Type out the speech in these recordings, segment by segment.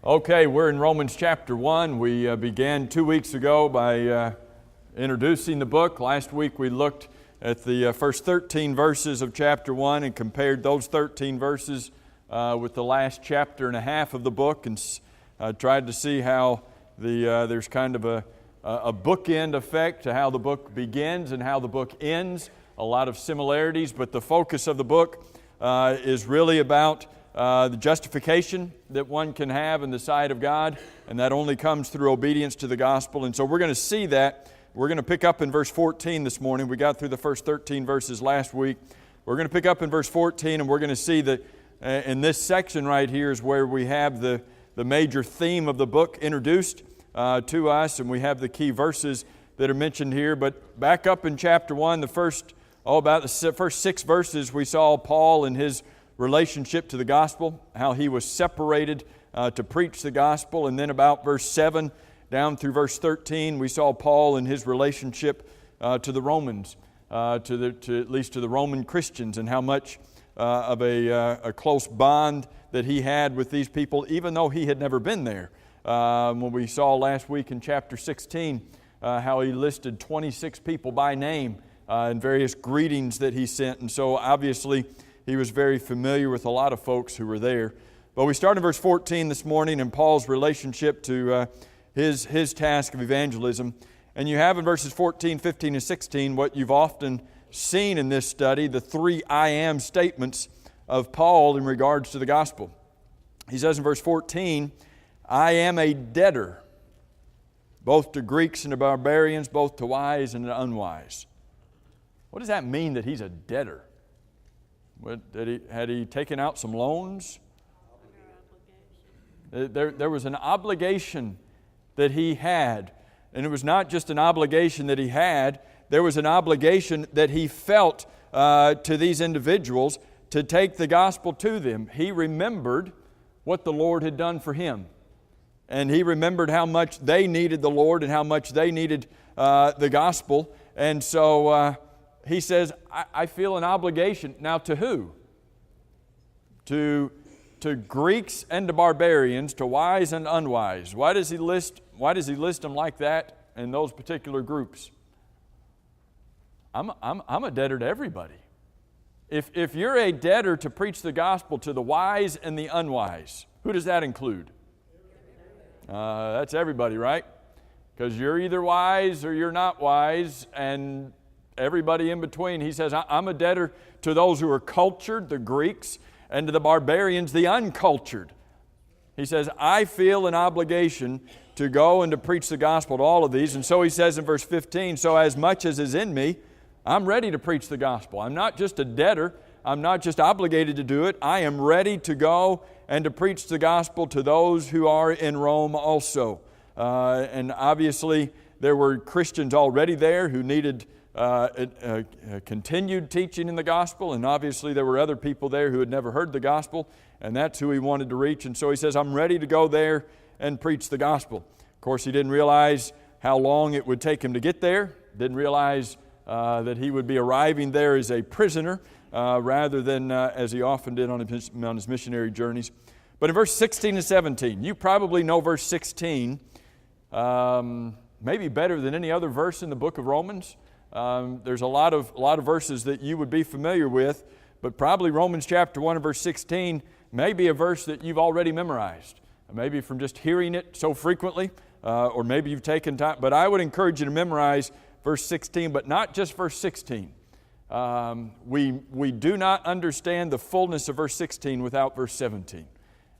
Okay, we're in Romans chapter 1. We began 2 weeks ago by introducing the book. Last week we looked at the first 13 verses of chapter 1 and compared those 13 verses with the last chapter and a half of the book, and tried to see how there's kind of a bookend effect to how the book begins and how the book ends. A lot of similarities, but the focus of the book is really about the justification that one can have in the sight of God, and that only comes through obedience to the gospel. And so we're going to see that. We're going to pick up in verse 14 this morning. We got through the first 13 verses last week. We're going to pick up in verse 14, and we're going to see that in this section right here is where we have the major theme of the book introduced to us, and we have the key verses that are mentioned here. But back up in chapter 1, about the first 6 verses, we saw Paul and his relationship to the gospel, how he was separated to preach the gospel. And then about verse 7 down through verse 13, we saw Paul and his relationship to the Romans, at least to the Roman Christians, and how much of a close bond that he had with these people, even though he had never been there. When we saw last week in chapter 16 how he listed 26 people by name and various greetings that he sent. And so obviously he was very familiar with a lot of folks who were there. But we start in verse 14 this morning in Paul's relationship to his task of evangelism. And you have in verses 14, 15, and 16 what you've often seen in this study, the 3 I am statements of Paul in regards to the gospel. He says in verse 14, I am a debtor, both to Greeks and to barbarians, both to wise and to unwise. What does that mean that he's a debtor? Had he taken out some loans? There was an obligation that he had. And it was not just an obligation that he had. There was an obligation that he felt to these individuals to take the gospel to them. He remembered what the Lord had done for him. And he remembered how much they needed the Lord and how much they needed the gospel. And so he says, I feel an obligation. Now to who? To Greeks and to barbarians, to wise and unwise. Why does he list them like that in those particular groups? I'm a debtor to everybody. If you're a debtor to preach the gospel to the wise and the unwise, who does that include? That's everybody, right? Because you're either wise or you're not wise, and everybody in between. He says, I'm a debtor to those who are cultured, the Greeks, and to the barbarians, the uncultured. He says, I feel an obligation to go and to preach the gospel to all of these. And so he says in verse 15, so as much as is in me, I'm ready to preach the gospel. I'm not just a debtor. I'm not just obligated to do it. I am ready to go and to preach the gospel to those who are in Rome also. And obviously, there were Christians already there who needed continued teaching in the gospel, and obviously there were other people there who had never heard the gospel, and that's who he wanted to reach. And so he says, I'm ready to go there and preach the gospel. Of course, he didn't realize how long it would take him to get there, didn't realize that he would be arriving there as a prisoner rather than as he often did on his missionary journeys. But in verse 16 and 17, you probably know verse 16 maybe better than any other verse in the book of Romans. There's a lot of verses that you would be familiar with, but probably Romans chapter 1 and verse 16 may be a verse that you've already memorized, maybe from just hearing it so frequently, or maybe you've taken time. But I would encourage you to memorize verse 16, but not just verse 16. We do not understand the fullness of verse 16 without verse 17.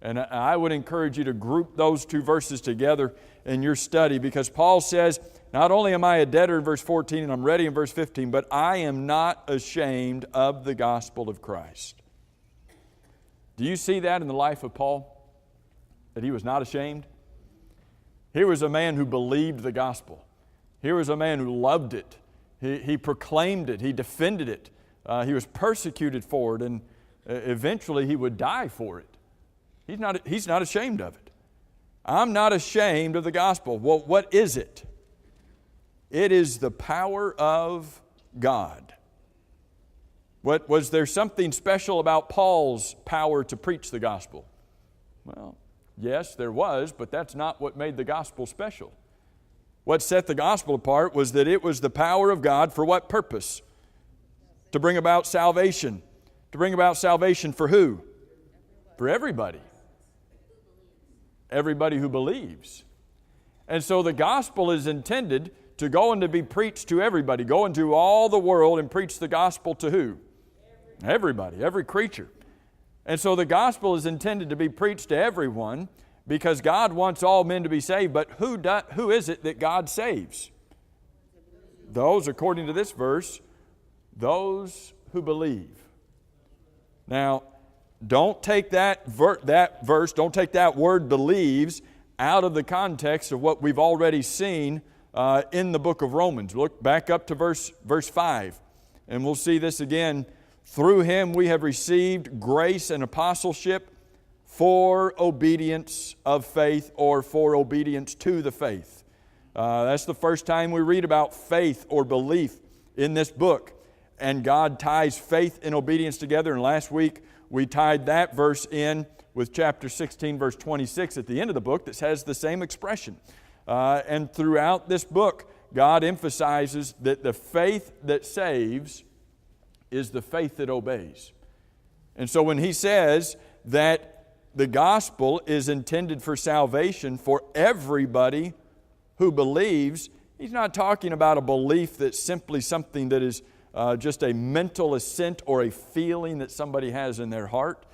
And I would encourage you to group those 2 verses together in your study, because Paul says, not only am I a debtor in verse 14 and I'm ready in verse 15, but I am not ashamed of the gospel of Christ. Do you see that in the life of Paul? That he was not ashamed? Here was a man who believed the gospel. Here was a man who loved it. He proclaimed it. He defended it. He was persecuted for it, and eventually he would die for it. He's not ashamed of it. I'm not ashamed of the gospel. Well, what is it? It is the power of God. Was there something special about Paul's power to preach the gospel? Well, Yes, there was, but that's not what made the gospel special. What set the gospel apart was that it was the power of God for what purpose? To bring about salvation. To bring about salvation for who? For everybody. Everybody who believes. And so the gospel is intended to go and to be preached to everybody. Go into all the world and preach the gospel to who? Everybody, every creature. And so the gospel is intended to be preached to everyone because God wants all men to be saved. But who is it that God saves? Those, according to this verse, those who believe. Now, don't take that verse, don't take that word believes out of the context of what we've already seen in the book of Romans. Look back up to verse 5, and we'll see this again. Through Him we have received grace and apostleship for obedience of faith, or for obedience to the faith. That's the first time we read about faith or belief in this book. And God ties faith and obedience together. And last week we tied that verse in with chapter 16, verse 26 at the end of the book that has the same expression. And throughout this book, God emphasizes that the faith that saves is the faith that obeys. And so when He says that the gospel is intended for salvation for everybody who believes, He's not talking about a belief that's simply something that is just a mental assent or a feeling that somebody has in their heart.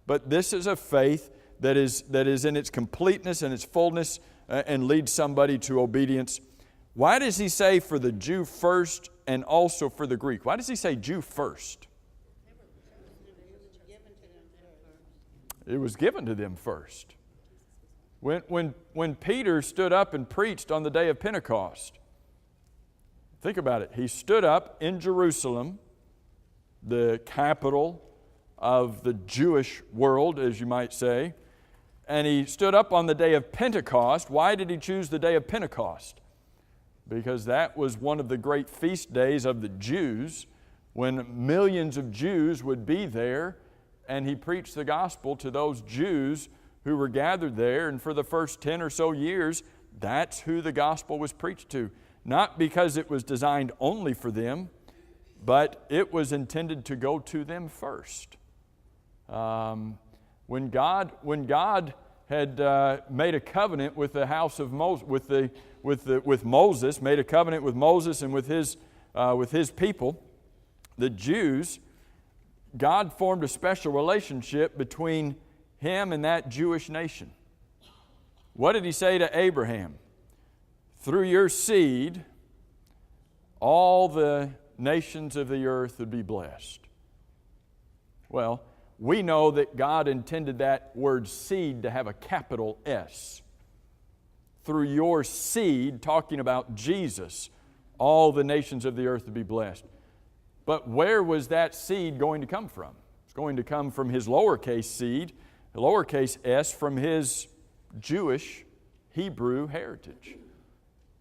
But this is a faith that is in its completeness and its fullness and leads somebody to obedience. Why does He say for the Jew first and also for the Greek? Why does He say Jew first? It was given to them first. When Peter stood up and preached on the day of Pentecost, think about it. He stood up in Jerusalem, the capital of the Jewish world, as you might say, and He stood up on the day of Pentecost. Why did He choose the day of Pentecost? Because that was one of the great feast days of the Jews, when millions of Jews would be there, and He preached the gospel to those Jews who were gathered there. And for the first 10 or so years, that's who the gospel was preached to. Not because it was designed only for them, but it was intended to go to them first. When God had made a covenant with the house of Moses, with Moses, made a covenant with Moses and with his people, the Jews, God formed a special relationship between Him and that Jewish nation. What did He say to Abraham? Through your seed, all the nations of the earth would be blessed. Well, we know that God intended that word seed to have a capital S. Through your seed, talking about Jesus, all the nations of the earth would be blessed. But where was that seed going to come from? It's going to come from His lowercase seed, the lowercase s, from His Jewish Hebrew heritage.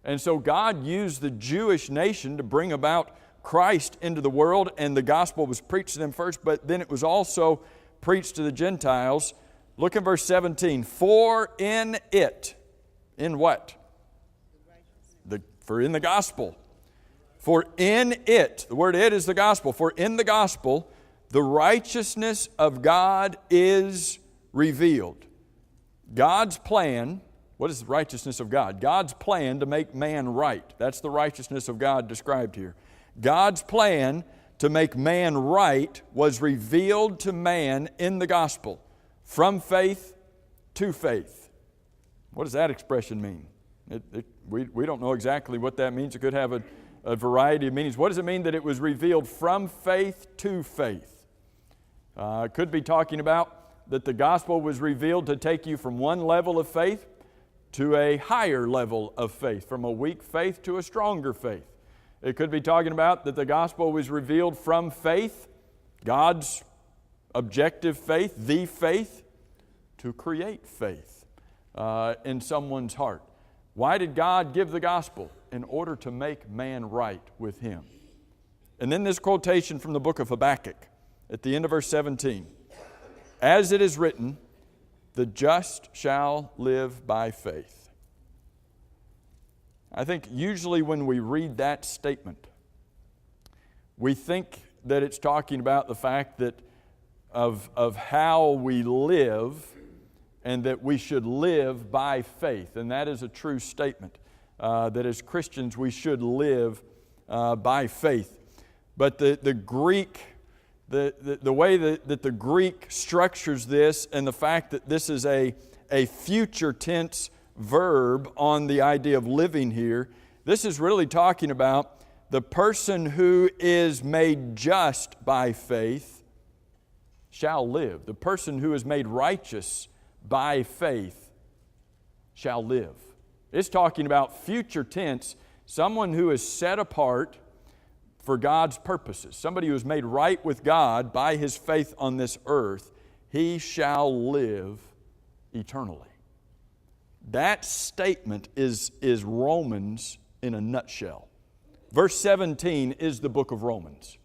And so God used the Jewish nation to bring about Christ into the world, and the gospel was preached to them first, but then it was also preached to the Gentiles. Look at verse 17. For in it, in what? For in the gospel. For in it, the word it is the gospel, for in the gospel, the righteousness of God is revealed. God's plan. What is the righteousness of God? God's plan to make man right. That's the righteousness of God described here. God's plan to make man right was revealed to man in the gospel, from faith to faith. What does that expression mean? We don't know exactly what that means. It could have a variety of meanings. What does it mean that it was revealed from faith to faith? It could be talking about that the gospel was revealed to take you from one level of faith to a higher level of faith, from a weak faith to a stronger faith. It could be talking about that the gospel was revealed from faith, God's objective faith, the faith, to create faith in someone's heart. Why did God give the gospel? In order to make man right with Him. And then this quotation from the book of Habakkuk at the end of verse 17. As it is written, The just shall live by faith. I think usually when we read that statement, we think that it's talking about the fact that of how we live and that we should live by faith. And that is a true statement, that as Christians we should live by faith. But the Greek, the way that the Greek structures this, and the fact that this is a future tense verb on the idea of living here, this is really talking about the person who is made just by faith shall live. The person who is made righteous by faith shall live. It's talking about future tense, someone who is set apart for God's purposes. Somebody who is made right with God by his faith on this earth, he shall live eternally. That statement is Romans in a nutshell. Verse 17 is the book of Romans.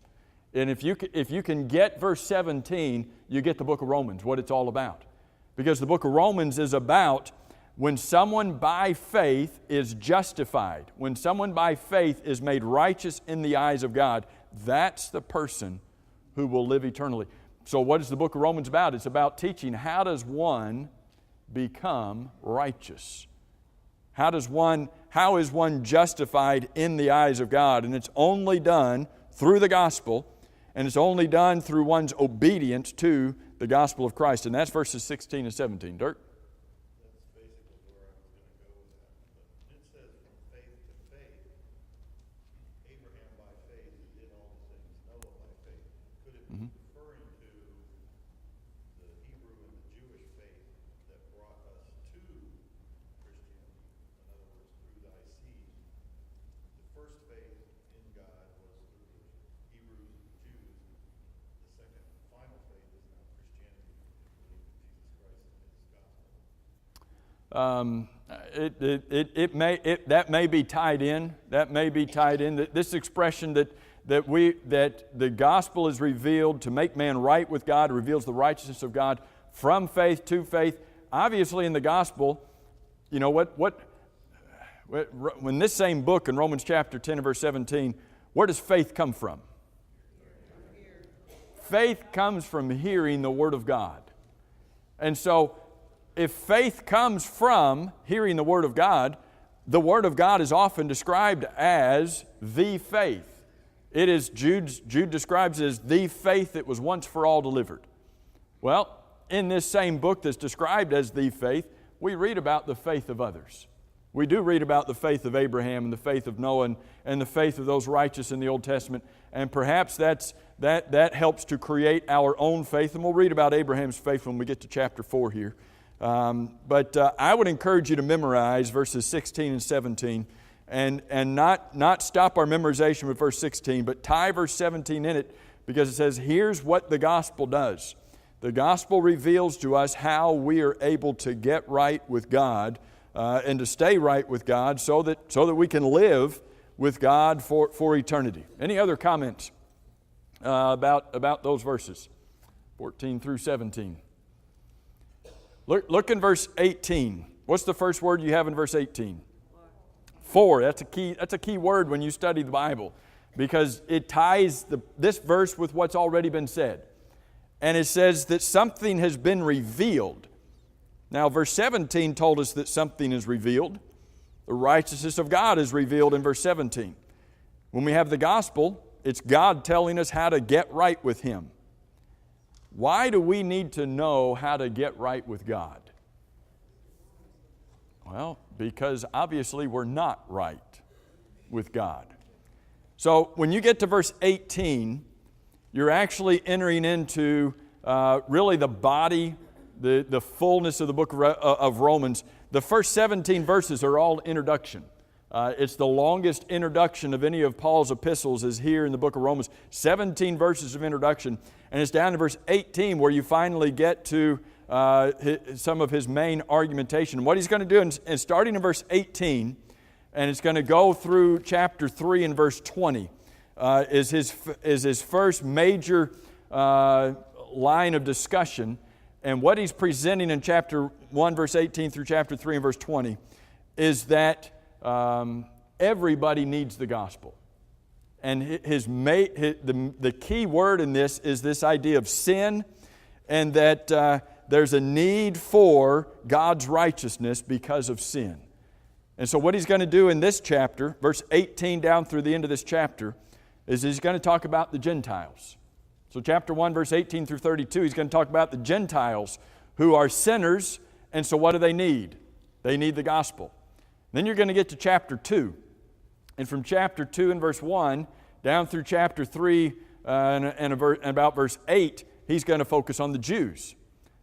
And if you can get verse 17, you get the book of Romans, what it's all about. Because the book of Romans is about when someone by faith is justified, when someone by faith is made righteous in the eyes of God, that's the person who will live eternally. So what is the book of Romans about? It's about teaching how does one become righteous? How is one justified in the eyes of God? And it's only done through the gospel, and it's only done through one's obedience to the gospel of Christ. And that's verses 16 and 17. Dirk? That may be tied in. That may be tied in. This expression that the gospel is revealed to make man right with God, reveals the righteousness of God from faith to faith. Obviously, in the gospel, you know when this same book in Romans chapter 10 and verse 17, where does faith come from? Faith comes from hearing the Word of God. And so, if faith comes from hearing the Word of God is often described as the faith. It is, Jude describes it as the faith that was once for all delivered. Well, in this same book that's described as the faith, we read about the faith of others. We do read about the faith of Abraham and the faith of Noah and the faith of those righteous in the Old Testament. And perhaps that helps to create our own faith. And we'll read about Abraham's faith when we get to chapter 4 here. But I would encourage you to memorize verses 16 and 17 and not stop our memorization with verse 16, but tie verse 17 in it, because it says, here's what the gospel does. The gospel reveals to us how we are able to get right with God and to stay right with God so that we can live with God for eternity. Any other comments about those verses, 14 through 17? Look in verse 18. What's the first word you have in verse 18? For. That's a key word when you study the Bible, because it ties this verse with what's already been said. And it says that something has been revealed. Now, verse 17 told us that something is revealed. The righteousness of God is revealed in verse 17. When we have the gospel, it's God telling us how to get right with Him. Why do we need to know how to get right with God? Well, because obviously we're not right with God. So when you get to verse 18, you're actually entering into really the body, the fullness of the book of Romans. The first 17 verses are all introduction. It's the longest introduction of any of Paul's epistles is here in the book of Romans. 17 verses of introduction. And it's down to verse 18 where you finally get to some of his main argumentation. What he's going to do, and starting in verse 18, and it's going to go through chapter 3 and verse 20, is his first major line of discussion. And what he's presenting in chapter 1, verse 18 through chapter 3 and verse 20 is that everybody needs the gospel. And the key word in this is this idea of sin, and that there's a need for God's righteousness because of sin. And so what he's going to do in this chapter, verse 18 down through the end of this chapter, is he's going to talk about the Gentiles. So chapter 1, verse 18 through 32, he's going to talk about the Gentiles who are sinners, and so what do they need? They need the gospel. Then you're going to get to chapter 2. And from chapter 2 and verse 1 down through chapter 3 and about verse 8, he's going to focus on the Jews.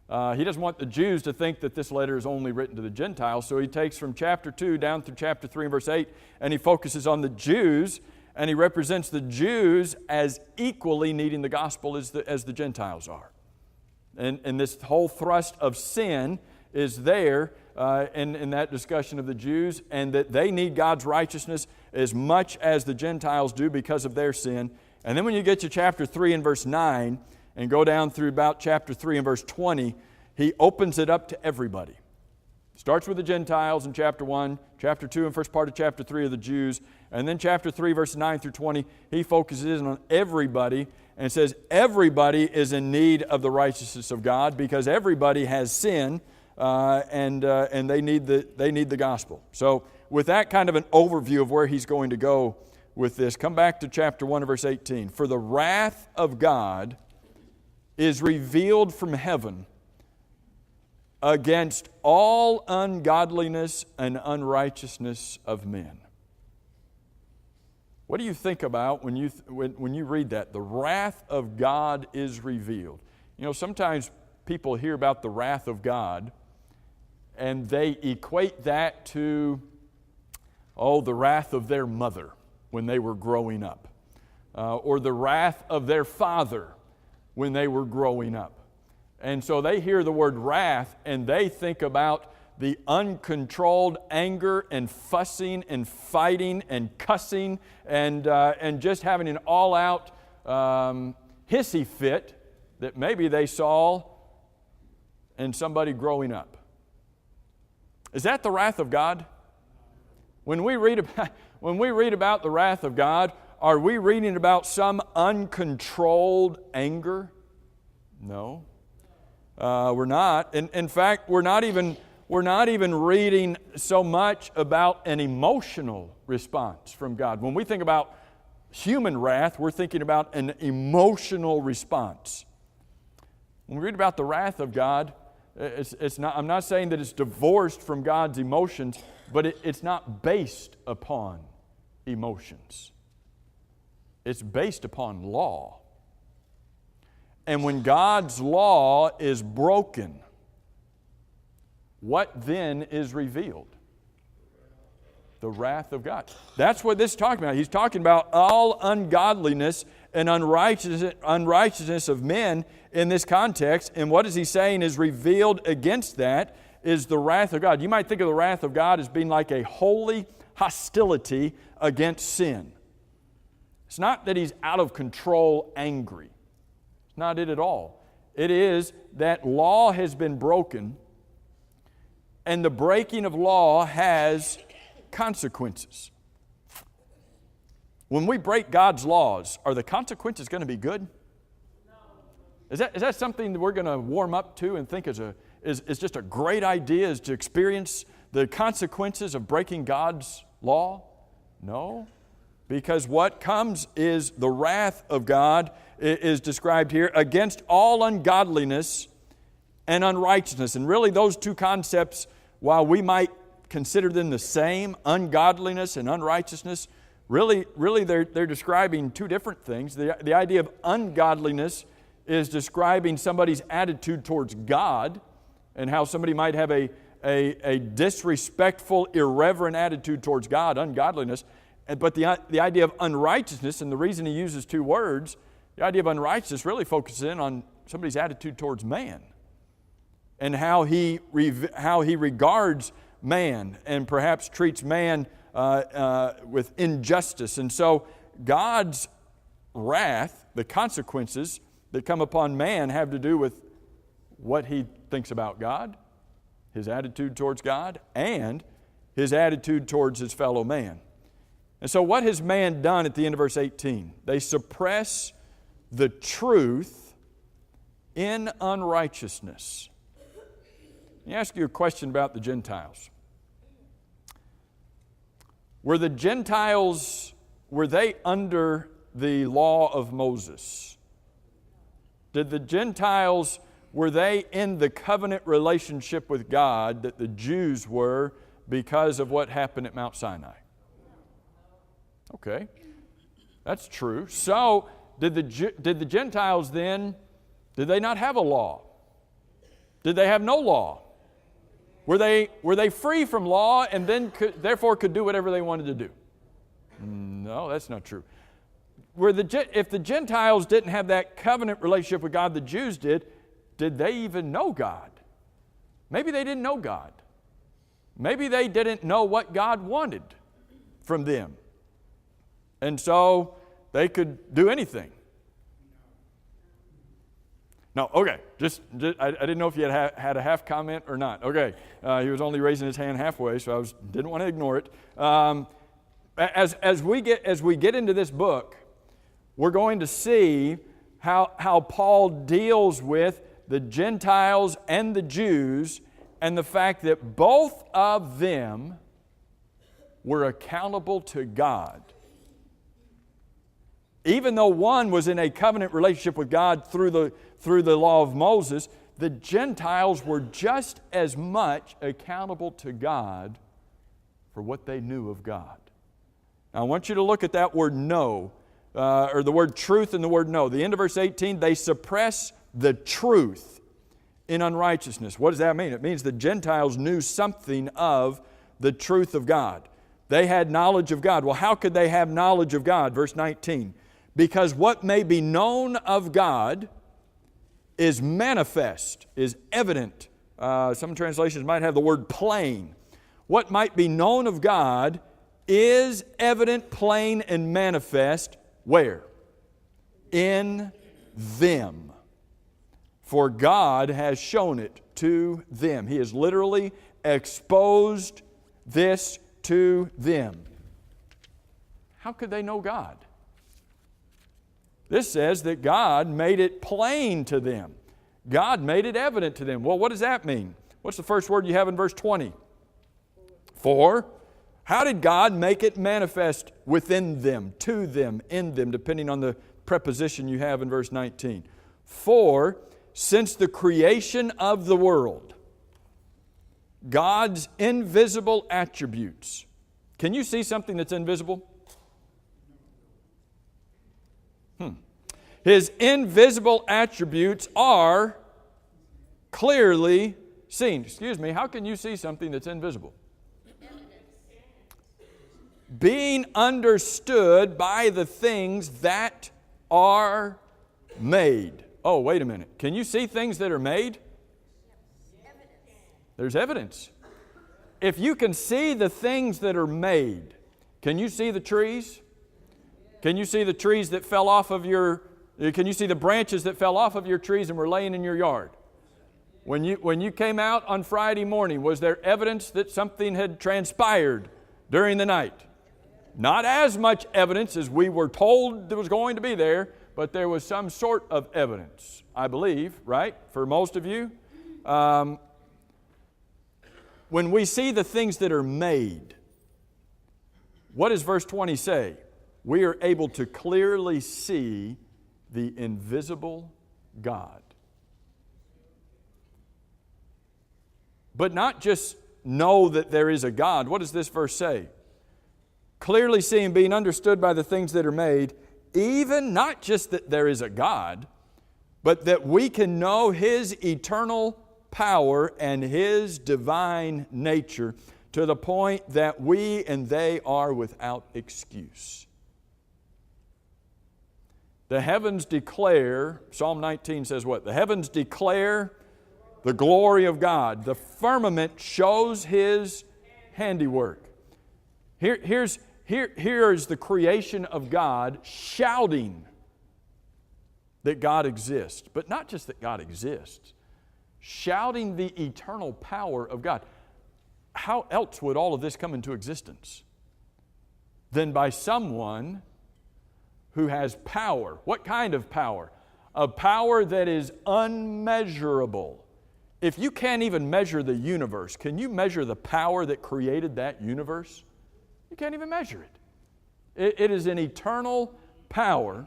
He doesn't want the Jews to think that this letter is only written to the Gentiles, so he takes from chapter 2 down through chapter 3 and verse 8, and he focuses on the Jews, and he represents the Jews as equally needing the gospel as the Gentiles are. And this whole thrust of sin is there in that discussion of the Jews, and that they need God's righteousness as much as the Gentiles do because of their sin. And then when you get to chapter 3 and verse 9, and go down through about chapter 3 and verse 20, he opens it up to everybody. Starts with the Gentiles in chapter 1, chapter 2 and first part of chapter 3 of the Jews, and then chapter 3 verses 9 through 20, he focuses in on everybody and says everybody is in need of the righteousness of God because everybody has sin and they need the gospel. So with that kind of an overview of where he's going to go with this, come back to chapter 1 verse 18. For the wrath of God is revealed from heaven against all ungodliness and unrighteousness of men. What do you think about when you read that? The wrath of God is revealed. You know, sometimes people hear about the wrath of God and they equate that to, the wrath of their mother when they were growing up, or the wrath of their father when they were growing up. And so they hear the word wrath and they think about the uncontrolled anger and fussing and fighting and cussing and just having an all-out hissy fit that maybe they saw in somebody growing up. Is that the wrath of God? When we read about the wrath of God, are we reading about some uncontrolled anger? No, we're not. In fact, we're not even reading so much about an emotional response from God. When we think about human wrath, we're thinking about an emotional response. When we read about the wrath of God, it's not. I'm not saying that it's divorced from God's emotions, but it's not based upon emotions. It's based upon law. And when God's law is broken, what then is revealed? The wrath of God. That's what this is talking about. He's talking about all ungodliness and unrighteousness of men in this context. And what is he saying is revealed against that is the wrath of God. You might think of the wrath of God as being like a holy hostility against sin. It's not that he's out of control angry. It's not it at all. It is that law has been broken, and the breaking of law has consequences. When we break God's laws, are the consequences going to be good? Is that something that we're going to warm up to and think is just a great idea, is to experience the consequences of breaking God's law? No. Because what comes is the wrath of God is described here against all ungodliness and unrighteousness. And really those two concepts, while we might consider them the same, ungodliness and unrighteousness, really they're describing two different things. The idea of ungodliness is describing somebody's attitude towards God and how somebody might have a disrespectful, irreverent attitude towards God, ungodliness. But the idea of unrighteousness, and the reason he uses two words, the idea of unrighteousness really focuses in on somebody's attitude towards man and how he regards man and perhaps treats man with injustice. And so God's wrath, the consequences that come upon man, have to do with what he thinks about God, his attitude towards God, and his attitude towards his fellow man. And so what has man done at the end of verse 18? They suppress the truth in unrighteousness. Let me ask you a question about the Gentiles. Were the Gentiles, were they under the law of Moses? Did the Gentiles, were they in the covenant relationship with God that the Jews were because of what happened at Mount Sinai? Okay, that's true. So, did the Gentiles then, did they not have a law? Did they have no law? Were they free from law and then therefore could do whatever they wanted to do? No, that's not true. If the Gentiles didn't have that covenant relationship with God the Jews did they even know God? Maybe they didn't know God. Maybe they didn't know what God wanted from them. And so they could do anything. No, okay. I didn't know if you had a half comment or not. Okay, he was only raising his hand halfway, so didn't want to ignore it. As we get into this book, we're going to see how Paul deals with the Gentiles and the Jews, and the fact that both of them were accountable to God. Even though one was in a covenant relationship with God through the law of Moses, the Gentiles were just as much accountable to God for what they knew of God. Now, I want you to look at that word know, or the word truth and the word know. The end of verse 18, they suppress the truth in unrighteousness. What does that mean? It means the Gentiles knew something of the truth of God. They had knowledge of God. Well, how could they have knowledge of God? Verse 19. Because what may be known of God is manifest, is evident. Some translations might have the word plain. What might be known of God is evident, plain, and manifest. Where? In them. For God has shown it to them. He has literally exposed this to them. How could they know God? This says that God made it plain to them. God made it evident to them. Well, what does that mean? What's the first word you have in verse 20? For. How did God make it manifest within them, to them, in them, depending on the preposition you have in verse 19? For, since the creation of the world, God's invisible attributes. Can you see something that's invisible? His invisible attributes are clearly seen. Excuse me, how can you see something that's invisible? Being understood by the things that are made. Oh, wait a minute. Can you see things that are made? There's evidence. If you can see the things that are made, can you see the trees? Can you see the trees that fell off of can you see the branches that fell off of your trees and were laying in your yard? When you came out on Friday morning, was there evidence that something had transpired during the night? Not as much evidence as we were told there was going to be there, but there was some sort of evidence, I believe, right? For most of you. When we see the things that are made, what does verse 20 say? We are able to clearly see the invisible God. But not just know that there is a God. What does this verse say? Clearly seeing, being understood by the things that are made, even not just that there is a God, but that we can know His eternal power and His divine nature to the point that we and they are without excuse. The heavens declare, Psalm 19 says what? The heavens declare the glory of God. The firmament shows His handiwork. Here is the creation of God shouting that God exists. But not just that God exists. shouting the eternal power of God. How else would all of this come into existence than by someone who has power? What kind of power? A power that is unmeasurable. If you can't even measure the universe, can you measure the power that created that universe? You can't even measure it. It is an eternal power.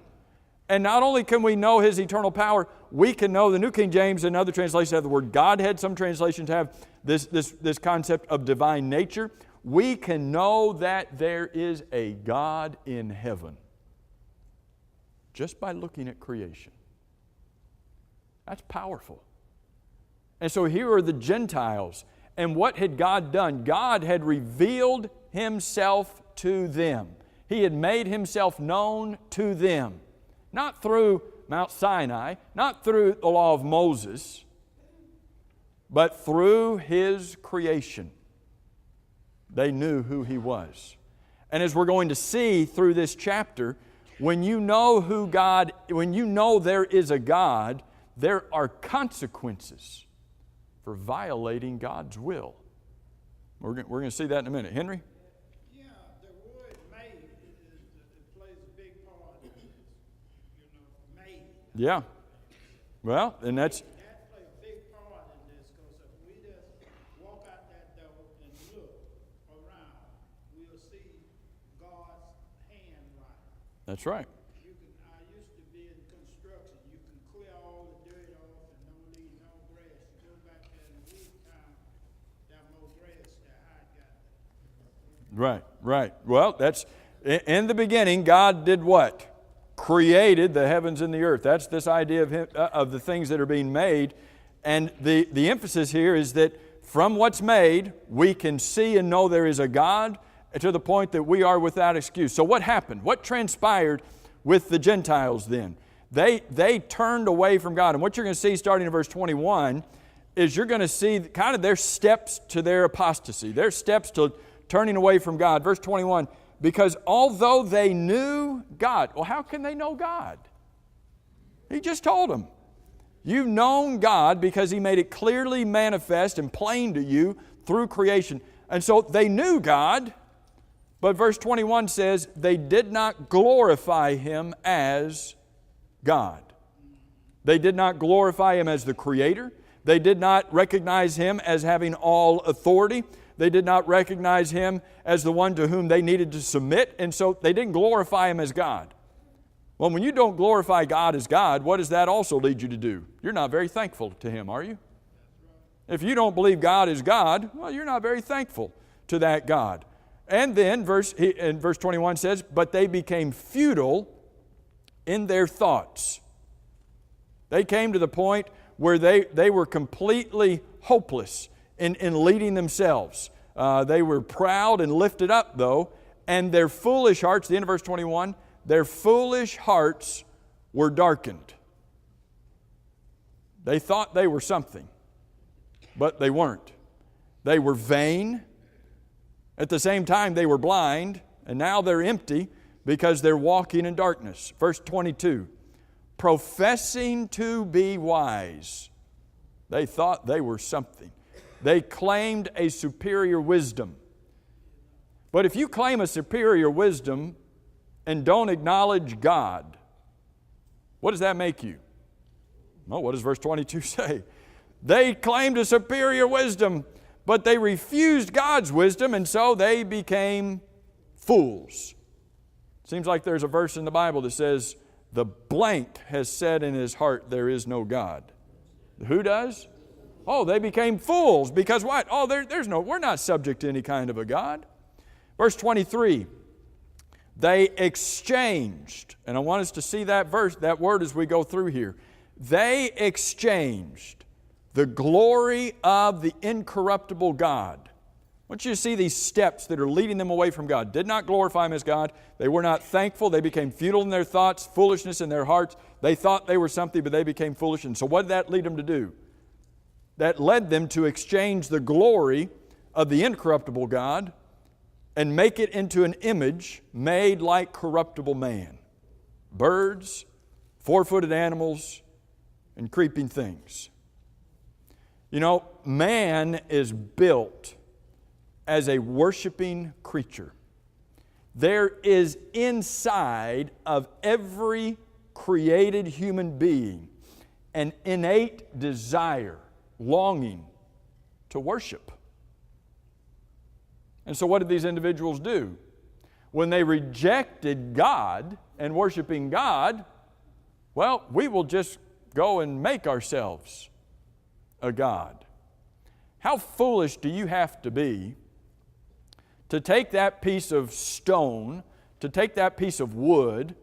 And not only can we know His eternal power, we can know, the New King James and other translations have the word Godhead. Some translations have this concept of divine nature. We can know that there is a God in heaven just by looking at creation. That's powerful. And so here are the Gentiles. And what had God done? God had revealed Himself to them. He had made Himself known to them. Not through Mount Sinai, not through the law of Moses, but through His creation. They knew who He was. And as we're going to see through this chapter, when you know who God, when you know there is a God, there are consequences for violating God's will. We're going to see that in a minute. Henry? Yeah, the word made it plays a big part in this. Made. Yeah. Well, and that's... That plays a big part in this, because if we just walk out that door and look around, we'll see God's handwriting. That's right. I used to be in construction. You can clear all the dirt off and don't leave no grass. You go back there in the week time, there's more grass there. I got that. Right. Well, that's in the beginning. God did what? Created the heavens and the earth. That's this idea of of the things that are being made, and the emphasis here is that from what's made, we can see and know there is a God, to the point that we are without excuse. So what happened? What transpired with the Gentiles then? They turned away from God, and what you're going to see starting in verse 21 is you're going to see kind of their steps to their apostasy, their steps to turning away from God. Verse 21, because although they knew God, well, how can they know God? He just told them. You've known God because He made it clearly manifest and plain to you through creation. And so they knew God, but verse 21 says they did not glorify Him as God. They did not glorify Him as the Creator. They did not recognize Him as having all authority. They did not recognize Him as the one to whom they needed to submit, and so they didn't glorify Him as God. Well, when you don't glorify God as God, what does that also lead you to do? You're not very thankful to Him, are you? If you don't believe God is God, well, you're not very thankful to that God. And then verse 21 says, but they became futile in their thoughts. They came to the point where they were completely hopeless in leading themselves. They were proud and lifted up, though, and their foolish hearts, the end of verse 21, their foolish hearts were darkened. They thought they were something, but they weren't. They were vain. At the same time, they were blind, and now they're empty because they're walking in darkness. Verse 22, professing to be wise. They thought they were something. They claimed a superior wisdom. But if you claim a superior wisdom and don't acknowledge God, what does that make you? Well, what does verse 22 say? They claimed a superior wisdom, but they refused God's wisdom, and so they became fools. Seems like there's a verse in the Bible that says, the blank has said in his heart, there is no God. Who does? Oh, they became fools because what? Oh, we're not subject to any kind of a God. Verse 23, they exchanged, and I want us to see that word as we go through here. They exchanged the glory of the incorruptible God. I want you to see these steps that are leading them away from God. Did not glorify Him as God. They were not thankful. They became futile in their thoughts, foolishness in their hearts. They thought they were something, but they became foolish. And so what did that lead them to do? That led them to exchange the glory of the incorruptible God and make it into an image made like corruptible man. Birds, four-footed animals, and creeping things. You know, man is built as a worshiping creature. There is inside of every created human being an innate desire, longing to worship. And so what did these individuals do? When they rejected God and worshiping God, well, we will just go and make ourselves a god. How foolish do you have to be to take that piece of stone, to take that piece of wood,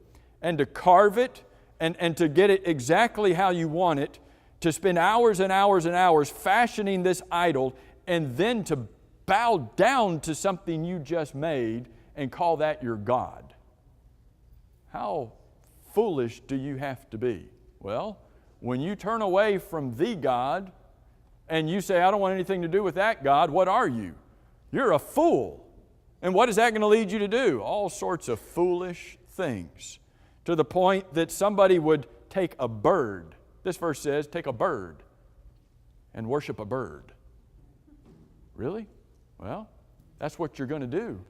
and to carve it, and to get it exactly how you want it, to spend hours and hours and hours fashioning this idol, and then to bow down to something you just made and call that your God? How foolish do you have to be? Well, when you turn away from the God and you say, I don't want anything to do with that God, what are you? You're a fool. And what is that going to lead you to do? All sorts of foolish things. To the point that somebody would take a bird. This verse says, take a bird and worship a bird. Really? Well, that's what you're going to do.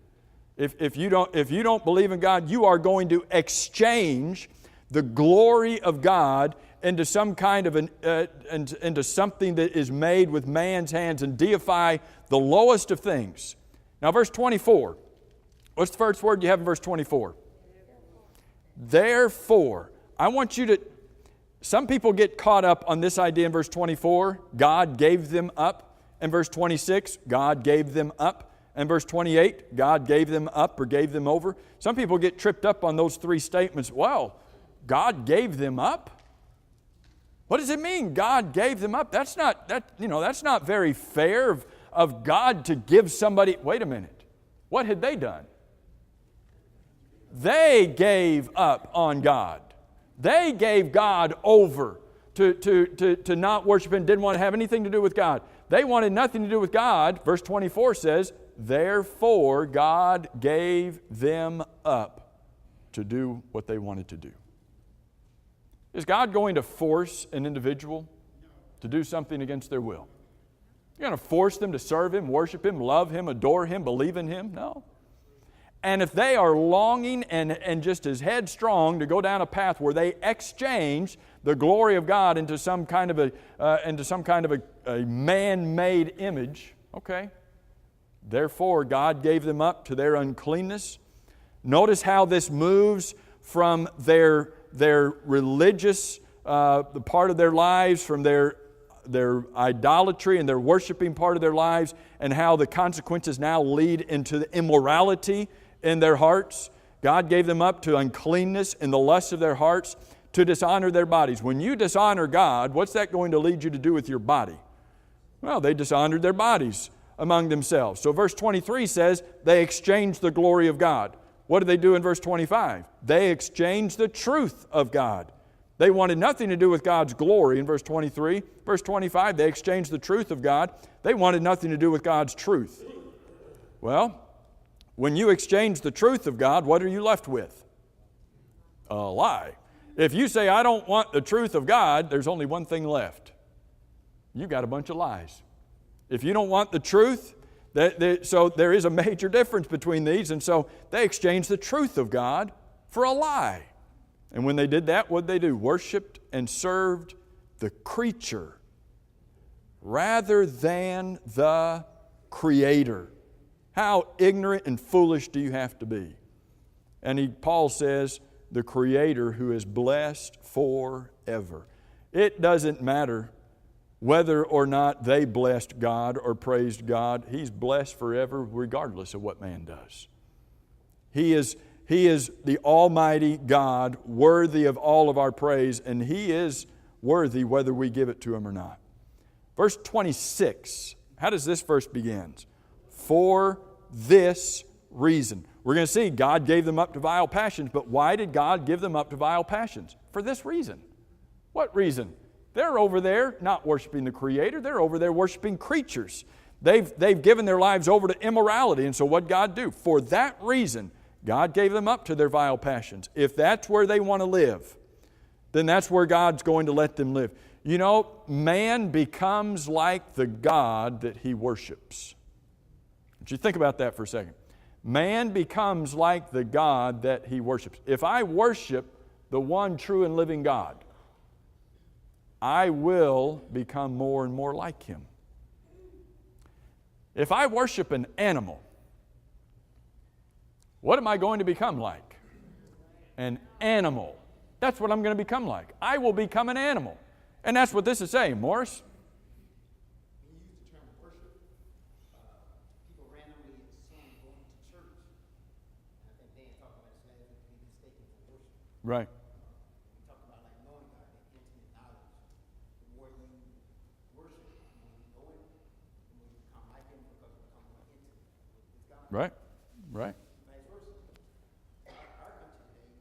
If you don't believe in God, you are going to exchange the glory of God into some kind of into something that is made with man's hands and deify the lowest of things. Now, verse 24. What's the first word you have in verse 24? Therefore. I want you to... Some people get caught up on this idea in verse 24. God gave them up. In verse 26, God gave them up. In verse 28, God gave them up or gave them over. Some people get tripped up on those three statements. Well, God gave them up? What does it mean, God gave them up? That's not very fair of God to give somebody... Wait a minute. What had they done? They gave up on God. They gave God over to not worship and didn't want to have anything to do with God. They wanted nothing to do with God. Verse 24 says, therefore God gave them up to do what they wanted to do. Is God going to force an individual to do something against their will? You're going to force them to serve Him, worship Him, love Him, adore Him, believe in Him? No. And if they are longing and just as headstrong to go down a path where they exchange the glory of God into some kind of a man-made image, okay. Therefore, God gave them up to their uncleanness. Notice how this moves from their religious the part of their lives, from their idolatry and their worshiping part of their lives, and how the consequences now lead into the immorality in their hearts. God gave them up to uncleanness in the lusts of their hearts, to dishonor their bodies. When you dishonor God, what's that going to lead you to do with your body? Well, they dishonored their bodies among themselves. So verse 23 says they exchanged the glory of God. What did they do in verse 25? They exchanged the truth of God. They wanted nothing to do with God's glory in verse 23. Verse 25, they exchanged the truth of God. They wanted nothing to do with God's truth. Well, when you exchange the truth of God, what are you left with? A lie. If you say, I don't want the truth of God, there's only one thing left. You got a bunch of lies. If you don't want the truth, so there is a major difference between these, and so they exchanged the truth of God for a lie. And when they did that, what did they do? Worshipped and served the creature rather than the Creator. How ignorant and foolish do you have to be? And Paul says, the Creator who is blessed forever. It doesn't matter whether or not they blessed God or praised God. He's blessed forever regardless of what man does. He is the Almighty God, worthy of all of our praise, and He is worthy whether we give it to Him or not. Verse 26, how does this verse begin? For this reason. We're going to see God gave them up to vile passions, but why did God give them up to vile passions? For this reason. What reason? They're over there not worshiping the Creator. They're over there worshiping creatures. They've given their lives over to immorality, and so what did God do? For that reason, God gave them up to their vile passions. If that's where they want to live, then that's where God's going to let them live. You know, man becomes like the God that he worships. Would you think about that for a second? Man becomes like the God that he worships. If I worship the one true and living God, I will become more and more like him. If I worship an animal, what am I going to become like? An animal. That's what I'm going to become like. I will become an animal. And that's what this is saying, Morris. When you use the term worship, people randomly assume going to church. And I think Dan talked about it today, that can be mistaken for worship. Right. We talk about like knowing God, that intimate knowledge. The more you worship, the more you know Him, the more you become like Him because you become more intimate with God. Right. Right. Vice versa. Our country today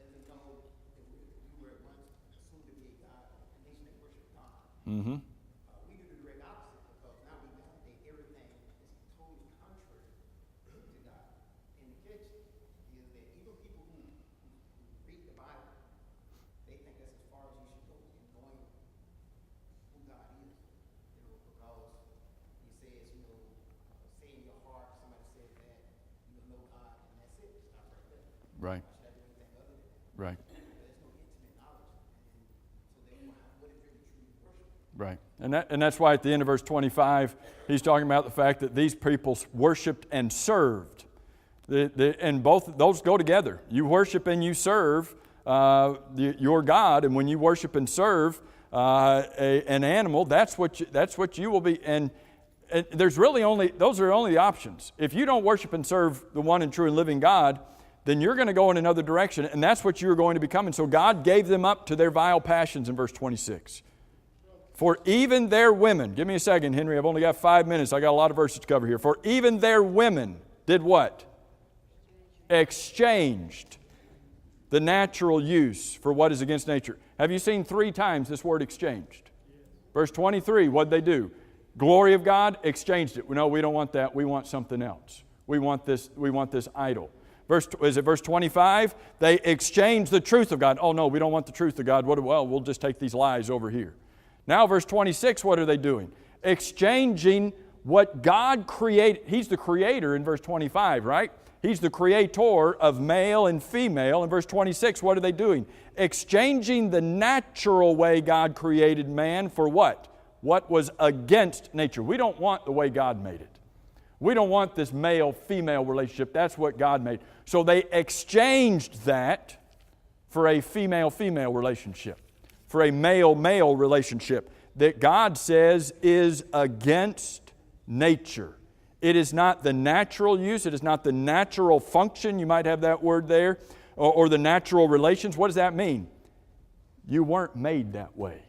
doesn't know that we were at once assumed to be a God, a nation that worship God. Mm-hmm. We do the direct opposite because now we validate everything is totally contrary to God. And the catch is that even people who read the Bible, they think that's as far as you should go in knowing who God is. Because He says, say in your heart, somebody says that, you know God, and that's it. Stop right there. Right. Why should I do anything other than that? Right. There's no intimate knowledge. And so therefore, what is really true worship? Right. And that's why at the end of verse 25, he's talking about the fact that these people worshiped and served. And both those go together. You worship and you serve your God, and when you worship and serve an animal, that's what you will be. And there's really those are only the options. If you don't worship and serve the one and true and living God, then you're going to go in another direction, and that's what you're going to become. And so God gave them up to their vile passions in verse 26. For even their women, give me a second, Henry, I've only got 5 minutes. I got a lot of verses to cover here. For even their women did what? Exchanged the natural use for what is against nature. Have you seen 3 times this word exchanged? Verse 23, what'd they do? Glory of God, exchanged it. No, we don't want that. We want something else. We want this idol. Is it verse 25? They exchanged the truth of God. Oh no, we don't want the truth of God. Well, we'll just take these lies over here. Now verse 26, what are they doing? Exchanging what God created. He's the creator in verse 25, right? He's the creator of male and female. In verse 26, what are they doing? Exchanging the natural way God created man for what? What was against nature. We don't want the way God made it. We don't want this male-female relationship. That's what God made. So they exchanged that for a female-female relationship, for a male-male relationship that God says is against nature. It is not the natural use. It is not the natural function. You might have that word there. Or the natural relations. What does that mean? You weren't made that way.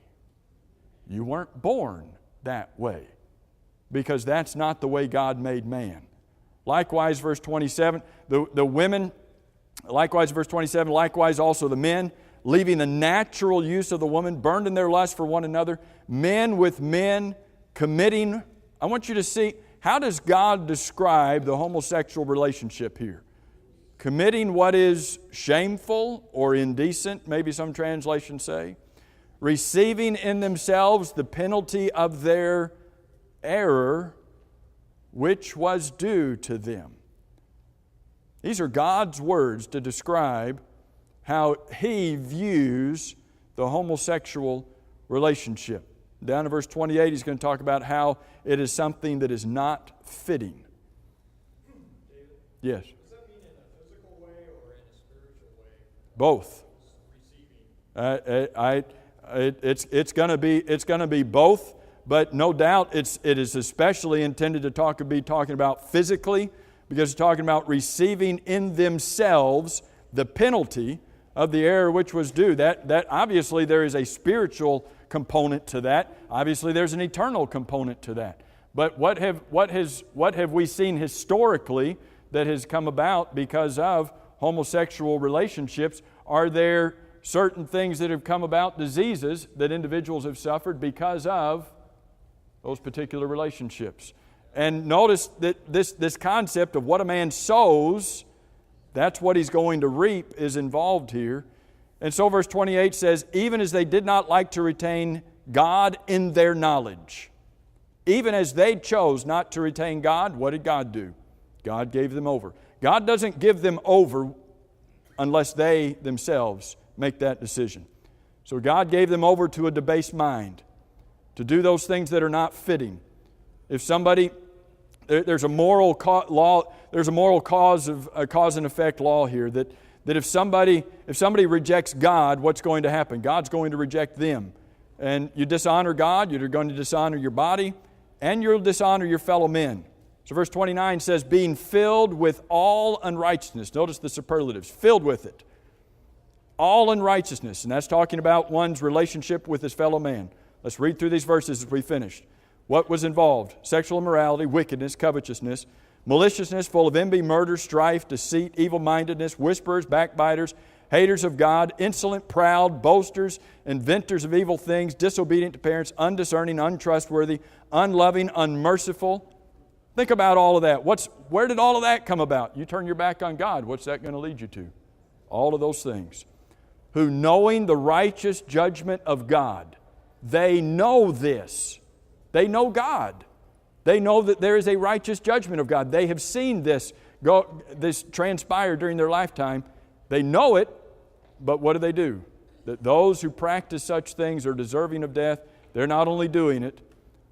You weren't born that way. Because that's not the way God made man. Likewise, verse 27, the women, likewise, verse 27, likewise also the men, leaving the natural use of the woman, burned in their lust for one another, men with men committing. I want you to see, how does God describe the homosexual relationship here? Committing what is shameful or indecent, maybe some translations say. Receiving in themselves the penalty of their error which was due to them. These are God's words to describe how He views the homosexual relationship. Down to verse 28, He's going to talk about how it is something that is not fitting. David, Yes. does that mean in a physical way or in a spiritual way? Both. Receiving. It's going to be both. But no doubt it is especially intended to be talking about physically, because it's talking about receiving in themselves the penalty of the error which was due. That obviously there is a spiritual component to that. Obviously there's an eternal component to that. But what have we seen historically that has come about because of homosexual relationships? Are there certain things that have come about, diseases that individuals have suffered because of those particular relationships? And notice that this concept of what a man sows, that's what he's going to reap, is involved here. And so verse 28 says, even as they did not like to retain God in their knowledge. Even as they chose not to retain God, what did God do? God gave them over. God doesn't give them over unless they themselves make that decision. So God gave them over to a debased mind, to do those things that are not fitting. If somebody, there's a moral law, there's a moral cause and effect law here that if somebody rejects God, what's going to happen? God's going to reject them. And you dishonor God, you're going to dishonor your body, and you'll dishonor your fellow men. So verse 29 says, being filled with all unrighteousness. Notice the superlatives, filled with it. All unrighteousness, and that's talking about one's relationship with his fellow man. Let's read through these verses as we finish. What was involved? Sexual immorality, wickedness, covetousness, maliciousness, full of envy, murder, strife, deceit, evil-mindedness, whisperers, backbiters, haters of God, insolent, proud, boasters, inventors of evil things, disobedient to parents, undiscerning, untrustworthy, unloving, unmerciful. Think about all of that. Where did all of that come about? You turn your back on God. What's that going to lead you to? All of those things. Who, knowing the righteous judgment of God, they know this. They know God. They know that there is a righteous judgment of God. They have seen this transpire during their lifetime. They know it, but what do? That those who practice such things are deserving of death. They're not only doing it,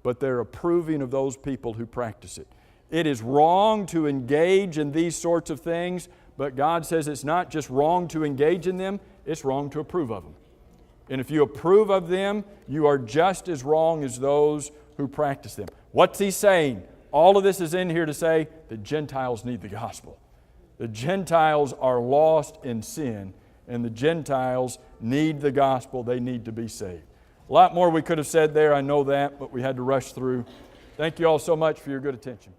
but they're approving of those people who practice it. It is wrong to engage in these sorts of things, but God says it's not just wrong to engage in them, it's wrong to approve of them. And if you approve of them, you are just as wrong as those who practice them. What's he saying? All of this is in here to say that Gentiles need the gospel. The Gentiles are lost in sin, and the Gentiles need the gospel. They need to be saved. A lot more we could have said there, I know that, but we had to rush through. Thank you all so much for your good attention.